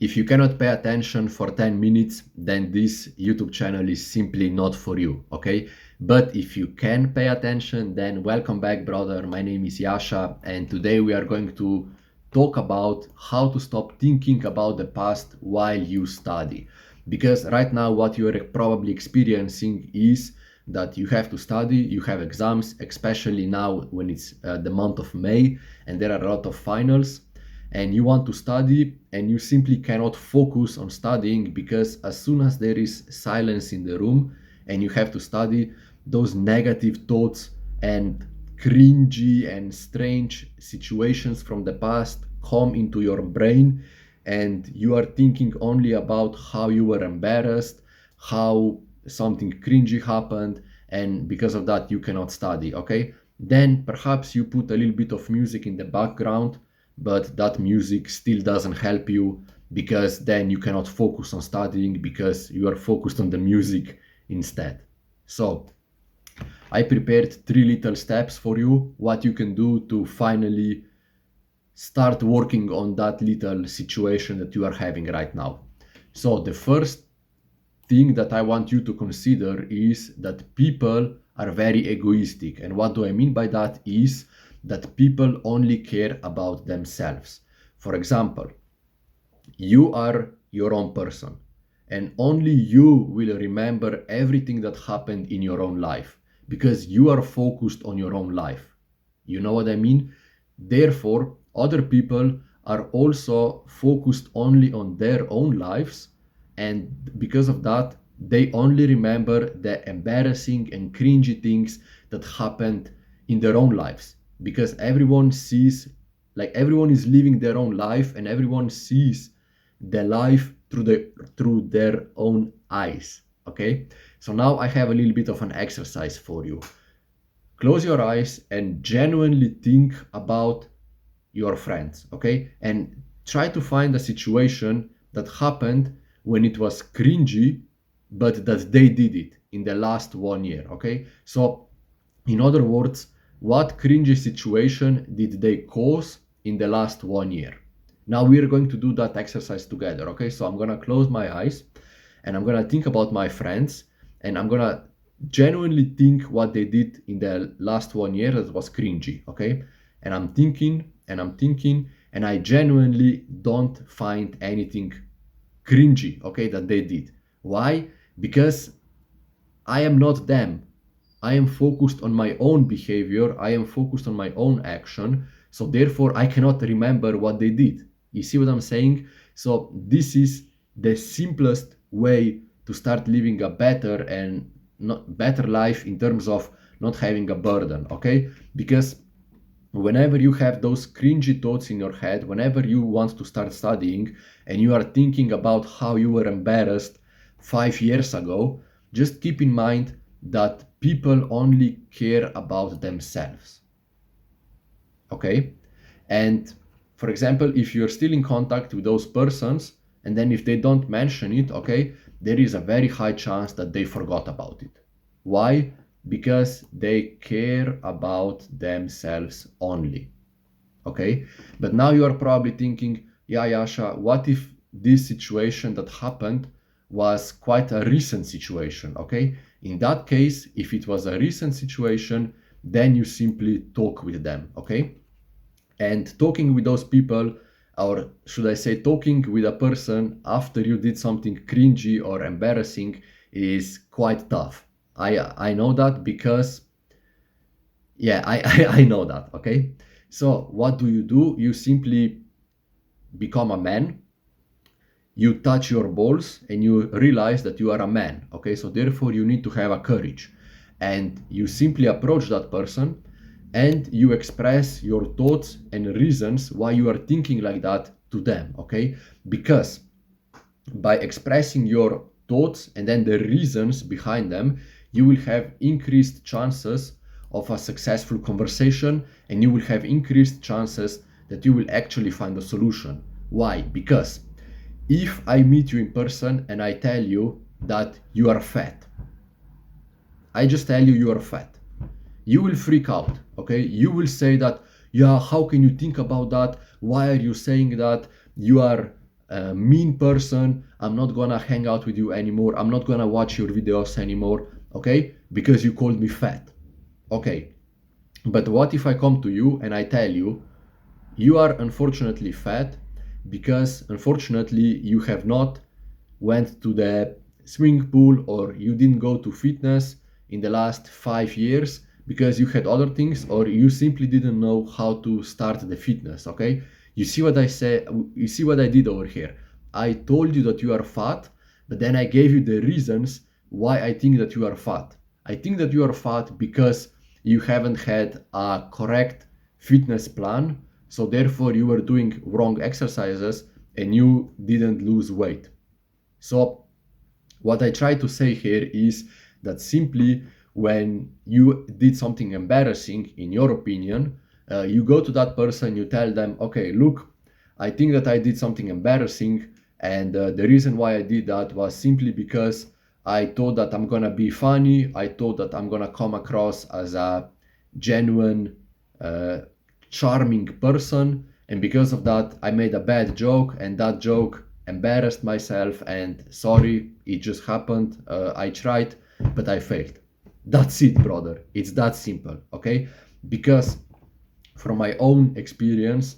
If you cannot pay attention for 10 minutes, then this YouTube channel is simply not for you, okay? But if you can pay attention, then welcome back, brother. My name is Yasha, and today we are going to talk about how to stop thinking about the past while you study. Because right now, what you are probably experiencing is that you have to study, you have exams, especially now when it's the month of May and there are a lot of finals, and you want to study and you simply cannot focus on studying because as soon as there is silence in the room and you have to study, those negative thoughts and cringy and strange situations from the past come into your brain, and you are thinking only about how you were embarrassed, how something cringy happened, and because of that you cannot study, okay? Then perhaps you put a little bit of music in the background, but that music still doesn't help you because then you cannot focus on studying because you are focused on the music instead. So I prepared 3 little steps for you, what you can do to finally start working on that little situation that you are having right now. So the first thing that I want you to consider is that people are very egoistic. And what do I mean by that is that people only care about themselves. For example, you are your own person and only you will remember everything that happened in your own life because you are focused on your own life. You know what I mean? Therefore, other people are also focused only on their own lives, and because of that, they only remember the embarrassing and cringy things that happened in their own lives because everyone sees, like everyone is living their own life and everyone sees the life through their own eyes. Okay, so now I have a little bit of an exercise for you. Close your eyes and genuinely think about your friends, okay? And try to find a situation that happened when it was cringy, but that they did it in the last 1 year, okay? So, in other words, what cringy situation did they cause in the last 1 year? Now we are going to do that exercise together, okay? So I'm gonna close my eyes and I'm gonna think about my friends and I'm gonna genuinely think what they did in the last 1 year that was cringy, okay? And I'm thinking and I'm thinking and I genuinely don't find anything cringy, okay, that they did. Why? Because I am not them. I am focused on my own behavior. I am focused on my own action. So therefore, I cannot remember what they did. You see what I'm saying? So this is the simplest way to start living a better and not better life in terms of not having a burden, okay? Because whenever you have those cringy thoughts in your head, whenever you want to start studying and you are thinking about how you were embarrassed 5 years ago, just keep in mind that people only care about themselves. Okay? And for example, if you're still in contact with those persons, and then if they don't mention it, okay, there is a very high chance that they forgot about it. Why? Because they care about themselves only. Okay? But now you are probably thinking, yeah, Yasha, what if this situation that happened was quite a recent situation? Okay? In that case, if it was a recent situation, then you simply talk with them. Okay? And talking with those people, or should I say, talking with a person after you did something cringy or embarrassing, is quite tough. I know that because, yeah, I know that, okay? So what do? You simply become a man, you touch your balls, and you realize that you are a man, okay? So therefore you need to have a courage. And you simply approach that person and you express your thoughts and reasons why you are thinking like that to them, okay? Because by expressing your thoughts and then the reasons behind them, you will have increased chances of a successful conversation and you will have increased chances that you will actually find a solution. Why? Because if I meet you in person and I tell you that you are fat, I just tell you are fat, you will freak out, okay? You will say that, yeah, how can you think about that? Why are you saying that? You are a mean person, I'm not gonna hang out with you anymore, I'm not gonna watch your videos anymore, okay, because you called me fat. Okay, but what if I come to you and I tell you, you are unfortunately fat because unfortunately you have not went to the swimming pool or you didn't go to fitness in the last 5 years because you had other things or you simply didn't know how to start the fitness. Okay, you see what I say, you see what I did over here. I told you that you are fat, but then I gave you the reasons why I think that you are fat. I think that you are fat because you haven't had a correct fitness plan, so therefore you were doing wrong exercises and you didn't lose weight. So what I try to say here is that simply when you did something embarrassing, in your opinion, you go to that person, you tell them, okay, look, I think that I did something embarrassing, and the reason why I did that was simply because I thought that I'm gonna be funny, I thought that I'm gonna come across as a genuine, uh, charming person, and because of that, I made a bad joke, and that joke embarrassed myself, and sorry, it just happened. I tried, but I failed. That's it, brother. It's that simple, okay? Because from my own experience,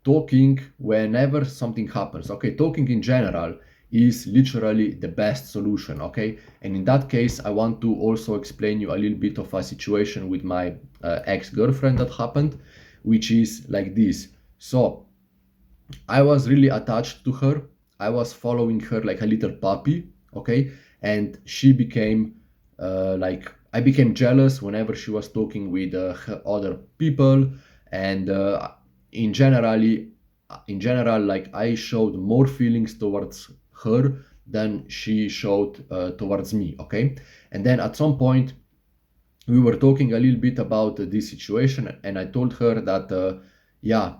talking whenever something happens, okay, talking in general is literally the best solution, okay? And in that case, I want to also explain you a little bit of a situation with my ex-girlfriend that happened, which is like this. So I was really attached to her. I was following her like a little puppy, okay? And she became like, I became jealous whenever she was talking with other people, and in general, like I showed more feelings towards her than she showed towards me, okay? And then at some point, we were talking a little bit about this situation, and I told her that, yeah,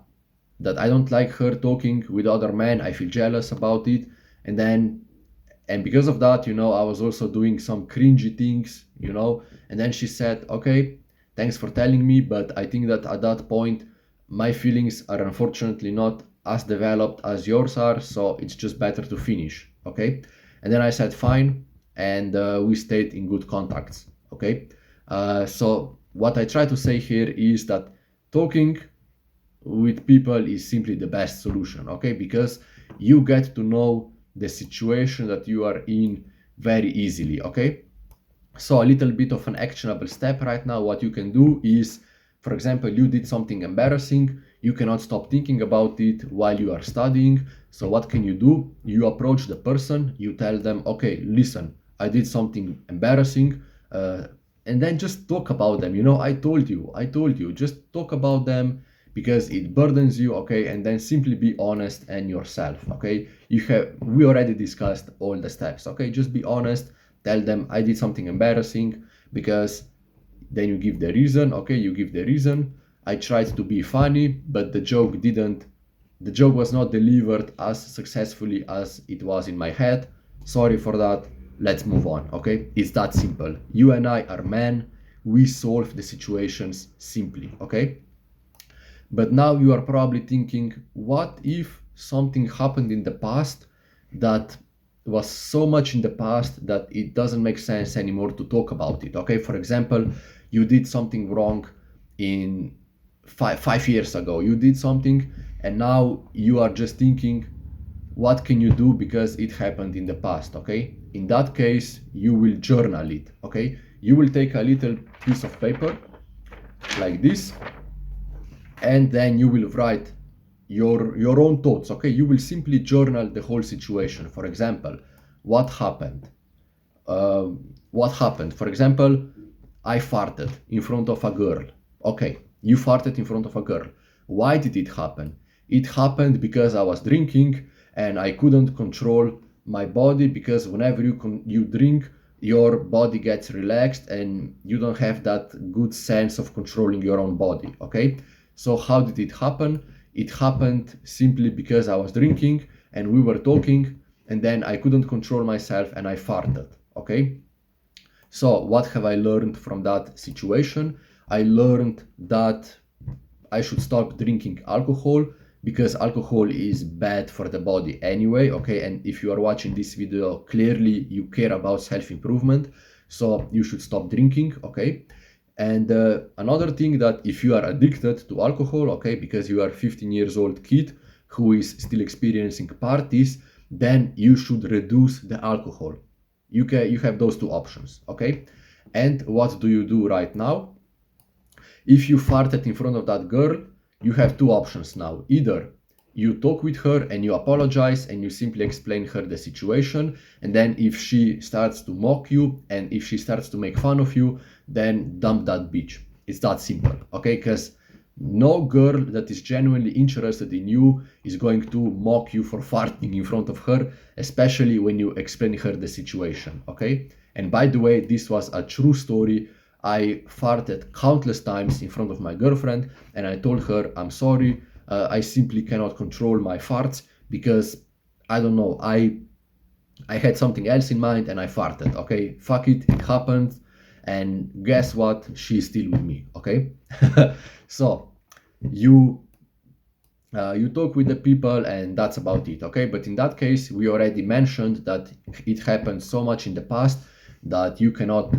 that I don't like her talking with other men. I feel jealous about it. And then, and because of that, I was also doing some cringy things, And then she said, okay, thanks for telling me, but I think that at that point, my feelings are unfortunately not as developed as yours are, so it's just better to finish, okay? And then I said, fine, and we stayed in good contacts, okay? So what I try to say here is that talking with people is simply the best solution, okay? Because you get to know the situation that you are in very easily, okay? So a little bit of an actionable step right now, what you can do is, for example, you did something embarrassing, you cannot stop thinking about it while you are studying. So what can you do? You approach the person, you tell them, okay, listen, I did something embarrassing, and then just talk about them. I told you, just talk about them because it burdens you, okay? And then simply be honest and yourself, okay? We already discussed all the steps, okay? Just be honest, tell them I did something embarrassing, because then you give the reason, okay? You give the reason. I tried to be funny, but the joke was not delivered as successfully as it was in my head. Sorry for that. Let's move on, okay? It's that simple. You and I are men. We solve the situations simply, okay? But now you are probably thinking, what if something happened in the past that was so much in the past that it doesn't make sense anymore to talk about it, okay? For example, you did something wrong in five years ago. You did something, and now you are just thinking, what can you do because it happened in the past, okay? In that case, you will journal it, okay? You will take a little piece of paper like this, and then you will write your own thoughts, okay? You will simply journal the whole situation. For example, what happened? What happened? For example, I farted in front of a girl. Okay, you farted in front of a girl. Why did it happen? It happened because I was drinking and I couldn't control my body, because whenever you drink, your body gets relaxed and you don't have that good sense of controlling your own body, okay? So how did it happen? It happened simply because I was drinking and we were talking, and then I couldn't control myself and I farted, okay? So what have I learned from that situation? I learned that I should stop drinking alcohol because alcohol is bad for the body anyway, okay? And if you are watching this video, clearly you care about self-improvement, so you should stop drinking, okay? And another thing, that if you are addicted to alcohol, okay, because you are 15 years old kid who is still experiencing parties, then you should reduce the alcohol. You have those two options, okay? And what do you do right now? If you farted in front of that girl, you have two options now. Either you talk with her and you apologize and you simply explain her the situation, and then if she starts to mock you and if she starts to make fun of you, then dump that bitch. It's that simple, okay? Because no girl that is genuinely interested in you is going to mock you for farting in front of her, especially when you explain her the situation, okay? And by the way, this was a true story. I farted countless times in front of my girlfriend and I told her, I'm sorry, I simply cannot control my farts because, I don't know, I had something else in mind and I farted, okay? Fuck it, it happened. And guess what? She's still with me, okay? So you talk with the people and that's about it, okay? But in that case, we already mentioned that it happened so much in the past that you cannot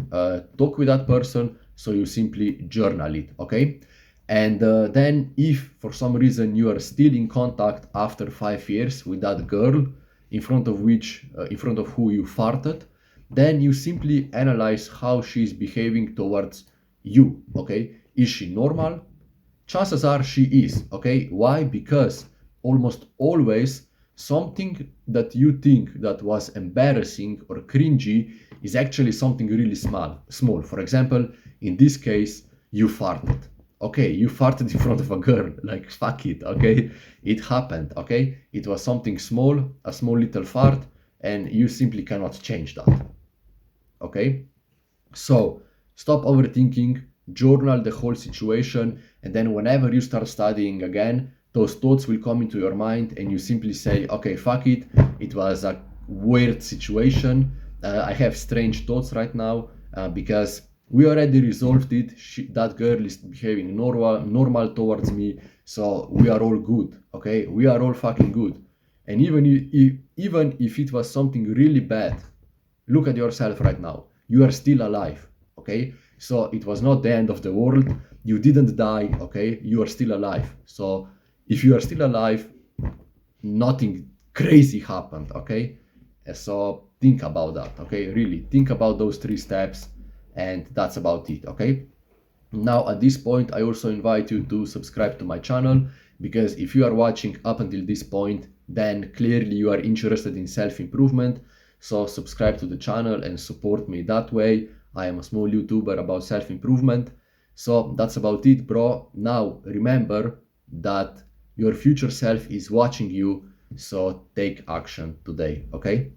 talk with that person, so you simply journal it, okay? And then if for some reason you are still in contact after 5 years with that girl in front of who you farted, then you simply analyze how she's behaving towards you, okay? Is she normal? Chances are she is, okay? Why? Because almost always something that you think that was embarrassing or cringy is actually something really small. For example, in this case, you farted. Okay, you farted in front of a girl, like fuck it, okay? It happened, okay? It was something small, a small little fart, and you simply cannot change that, okay? So stop overthinking, journal the whole situation, and then whenever you start studying again, those thoughts will come into your mind and you simply say, okay, fuck it, it was a weird situation. I have strange thoughts right now because we already resolved it. That girl is behaving normal towards me, so we are all good, okay? We are all fucking good. And even if it was something really bad, look at yourself right now. You are still alive, okay? So it was not the end of the world. You didn't die, okay? You are still alive. So if you are still alive, nothing crazy happened, okay? So think about that, okay? Really, think about those 3 steps, and that's about it, okay? Now, at this point, I also invite you to subscribe to my channel, because if you are watching up until this point, then clearly you are interested in self-improvement. So subscribe to the channel and support me that way. I am a small YouTuber about self-improvement. So that's about it, bro. Now, remember that your future self is watching you, so take action today, okay?